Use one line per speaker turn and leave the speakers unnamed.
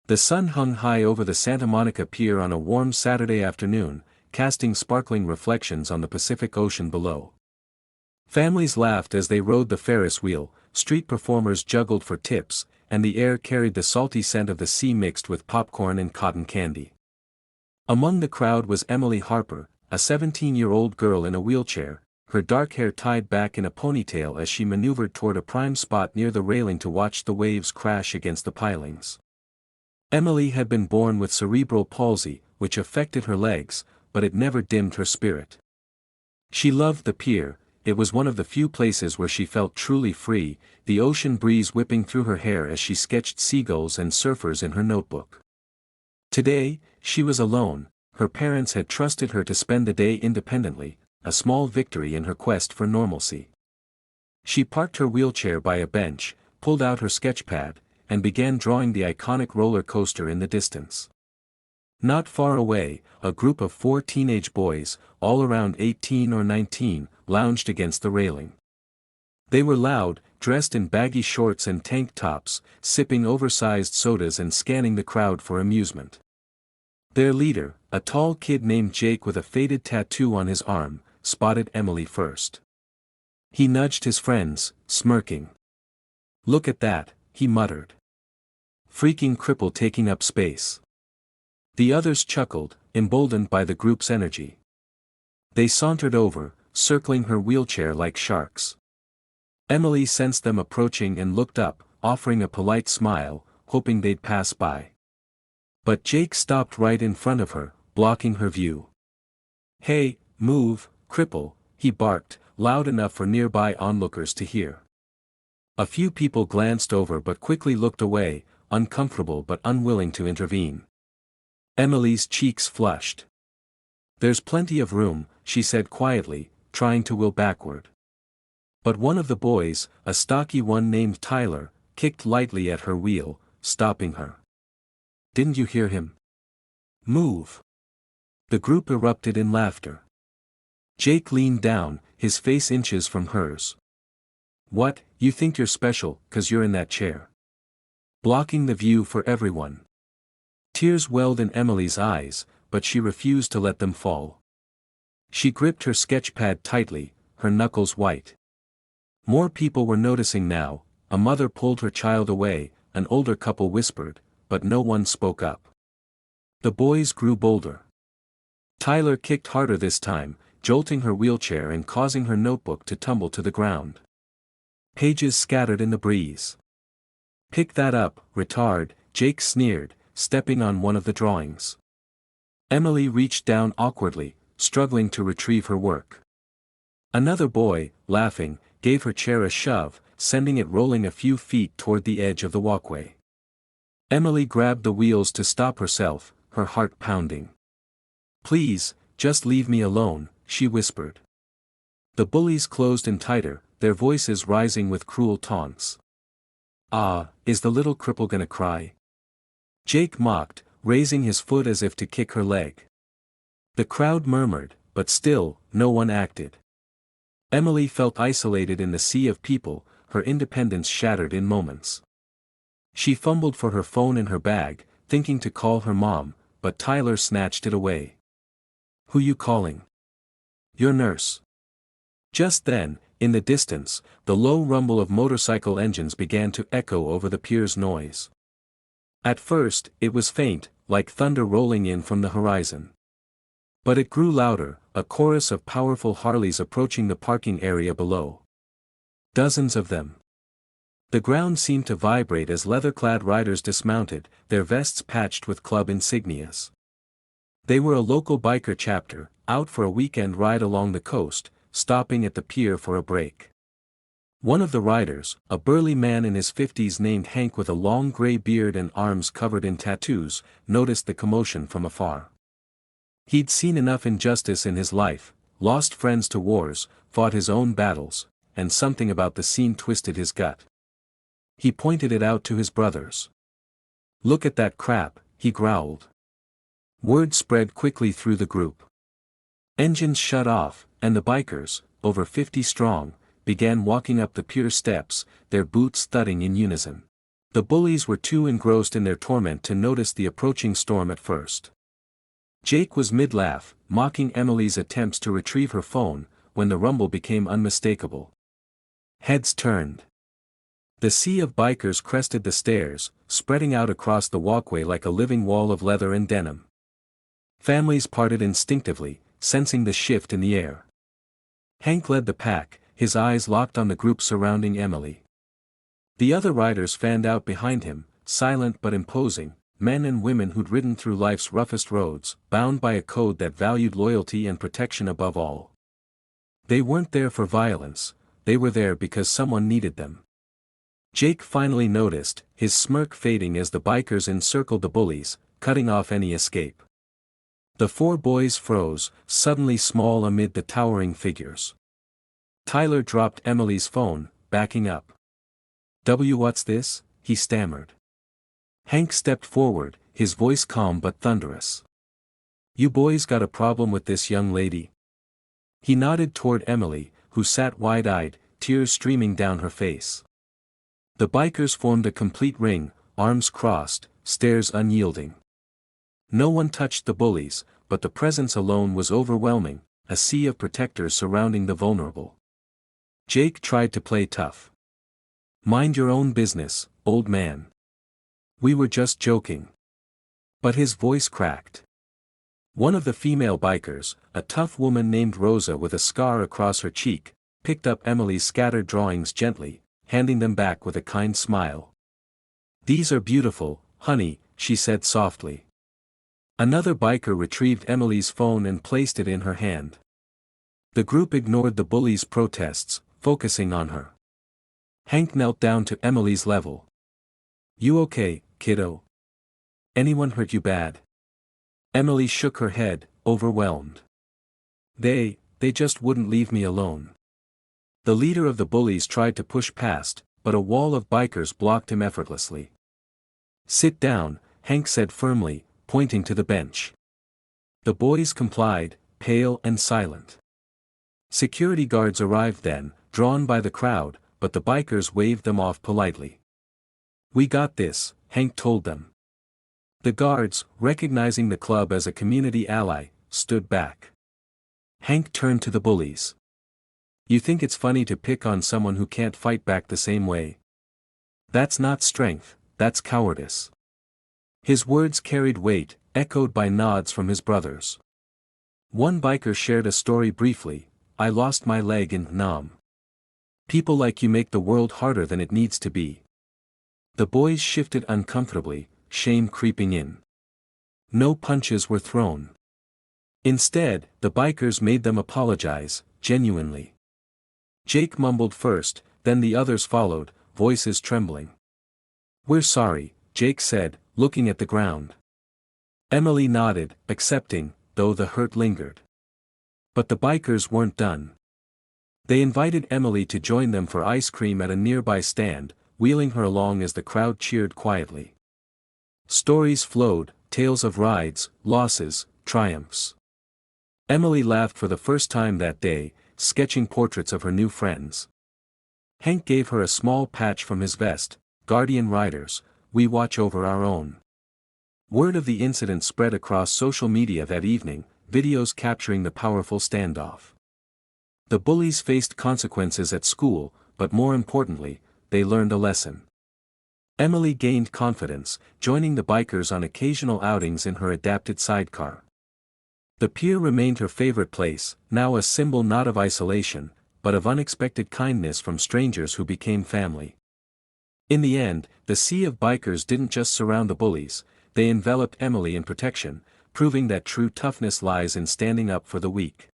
The sun hung high over the Santa Monica Pier on a warm Saturday afternoon, casting sparkling reflections on the Pacific Ocean below. Families laughed as they rode the Ferris wheel, street performers juggled for tips, and the air carried the salty scent of the sea mixed with popcorn and cotton candy. Among the crowd was Emily Harper, a 17-year-old girl in a wheelchair, her dark hair tied back in a ponytail as she maneuvered toward a prime spot near the railing to watch the waves crash against the pilings. Emily had been born with cerebral palsy, which affected her legs, but it never dimmed her spirit. She loved the pier. It was one of the few places where she felt truly free, the ocean breeze whipping through her hair as she sketched seagulls and surfers in her notebook. Today, she was alone. Her parents had trusted her to spend the day independently, a small victory in her quest for normalcy. She parked her wheelchair by a bench, pulled out her sketchpad, and began drawing the iconic roller coaster in the distance. Not far away, a group of 4 teenage boys, all around 18 or 19, lounged against the railing. They were loud, dressed in baggy shorts and tank tops, sipping oversized sodas and scanning the crowd for amusement. Their leader, a tall kid named Jake with a faded tattoo on his arm, spotted Emily first. He nudged his friends, smirking. "Look at that," he muttered. "Freaking Cripple taking up space." The others chuckled, emboldened by the group's energy. They sauntered over, circling her wheelchair like sharks. Emily sensed them approaching and looked up, offering a polite smile, hoping they'd pass by. But Jake stopped right in front of her, blocking her view. "Hey, move, Cripple," he barked, loud enough for nearby onlookers to hear. A few people glanced over but quickly looked away, uncomfortable but unwilling to intervene. Emily's cheeks flushed. "There's plenty of room," she said quietly, trying to will backward. But one of the boys, a stocky one named Tyler, kicked lightly at her wheel, stopping her. "Didn't you hear him? Move!" The group erupted in laughter. Jake leaned down, his face inches from hers. "What, you think you're special, 'cause you're in that chair? Blocking the view for everyone." Tears welled in Emily's eyes, but she refused to let them fall. She gripped her sketchpad tightly, her knuckles white. More people were noticing now. A mother pulled her child away, an older couple whispered, but no one spoke up. The boys grew bolder. Tyler kicked harder this time, jolting her wheelchair and causing her notebook to tumble to the ground. Pages scattered in the breeze. "Pick that up, retard," Jake sneered, stepping on one of the drawings. Emily reached down awkwardly, struggling to retrieve her work. Another boy, laughing, gave her chair a shove, sending it rolling a few feet toward the edge of the walkway. Emily grabbed the wheels to stop herself, her heart pounding. "Please, just leave me alone," she whispered. The bullies closed in tighter, their voices rising with cruel taunts. "Ah, is the little cripple gonna cry?" Jake mocked, raising his foot as if to kick her leg. The crowd murmured, but still, no one acted. Emily felt isolated in the sea of people, her independence shattered in moments. She fumbled for her phone in her bag, thinking to call her mom, but Tyler snatched it away. "Who you calling?" "Your nurse." Just then, in the distance, the low rumble of motorcycle engines began to echo over the pier's noise. At first, it was faint, like thunder rolling in from the horizon. But it grew louder, a chorus of powerful Harleys approaching the parking area below. Dozens of them. The ground seemed to vibrate as leather-clad riders dismounted, their vests patched with club insignias. They were a local biker chapter, out for a weekend ride along the coast, stopping at the pier for a break. One of the riders, a burly man in his 50s named Hank with a long gray beard and arms covered in tattoos, noticed the commotion from afar. He'd seen enough injustice in his life, lost friends to wars, fought his own battles, and something about the scene twisted his gut. He pointed it out to his brothers. "Look at that crap," he growled. Word spread quickly through the group. Engines shut off, and the bikers, over 50 strong, began walking up the pier steps, their boots thudding in unison. The bullies were too engrossed in their torment to notice the approaching storm at first. Jake was mid-laugh, mocking Emily's attempts to retrieve her phone, when the rumble became unmistakable. Heads turned. The sea of bikers crested the stairs, spreading out across the walkway like a living wall of leather and denim. Families parted instinctively, sensing the shift in the air. Hank led the pack, his eyes locked on the group surrounding Emily. The other riders fanned out behind him, silent but imposing, men and women who'd ridden through life's roughest roads, bound by a code that valued loyalty and protection above all. They weren't there for violence, they were there because someone needed them. Jake finally noticed, his smirk fading as the bikers encircled the bullies, cutting off any escape. The four boys froze, suddenly small amid the towering figures. Tyler dropped Emily's phone, backing up. What's this?" he stammered. Hank stepped forward, his voice calm but thunderous. "You boys got a problem with this young lady?" He nodded toward Emily, who sat wide-eyed, tears streaming down her face. The bikers formed a complete ring, arms crossed, stares unyielding. No one touched the bullies, but the presence alone was overwhelming, a sea of protectors surrounding the vulnerable. Jake tried to play tough. "Mind your own business, old man. We were just joking." But his voice cracked. One of the female bikers, a tough woman named Rosa with a scar across her cheek, picked up Emily's scattered drawings gently, handing them back with a kind smile. "These are beautiful, honey," she said softly. Another biker retrieved Emily's phone and placed it in her hand. The group ignored the bullies' protests, focusing on her. Hank knelt down to Emily's level. "You okay, kiddo? Anyone hurt you bad?" Emily shook her head, overwhelmed. They just wouldn't leave me alone." The leader of the bullies tried to push past, but a wall of bikers blocked him effortlessly. "Sit down," Hank said firmly, pointing to the bench. The boys complied, pale and silent. Security guards arrived then, drawn by the crowd, but the bikers waved them off politely. "We got this," Hank told them. The guards, recognizing the club as a community ally, stood back. Hank turned to the bullies. "You think it's funny to pick on someone who can't fight back the same way? That's not strength, that's cowardice." His words carried weight, echoed by nods from his brothers. One biker shared a story briefly: "I lost my leg in Nam. People like you make the world harder than it needs to be." The boys shifted uncomfortably, shame creeping in. No punches were thrown. Instead, the bikers made them apologize, genuinely. Jake mumbled first, then the others followed, voices trembling. "We're sorry," Jake said, looking at the ground. Emily nodded, accepting, though the hurt lingered. But the bikers weren't done. They invited Emily to join them for ice cream at a nearby stand, wheeling her along as the crowd cheered quietly. Stories flowed, tales of rides, losses, triumphs. Emily laughed for the first time that day, sketching portraits of her new friends. Hank gave her a small patch from his vest: "Guardian Riders, we watch over our own." Word of the incident spread across social media that evening, videos capturing the powerful standoff. The bullies faced consequences at school, but more importantly, they learned a lesson. Emily gained confidence, joining the bikers on occasional outings in her adapted sidecar. The pier remained her favorite place, now a symbol not of isolation, but of unexpected kindness from strangers who became family. In the end, the sea of bikers didn't just surround the bullies, they enveloped Emily in protection, proving that true toughness lies in standing up for the weak.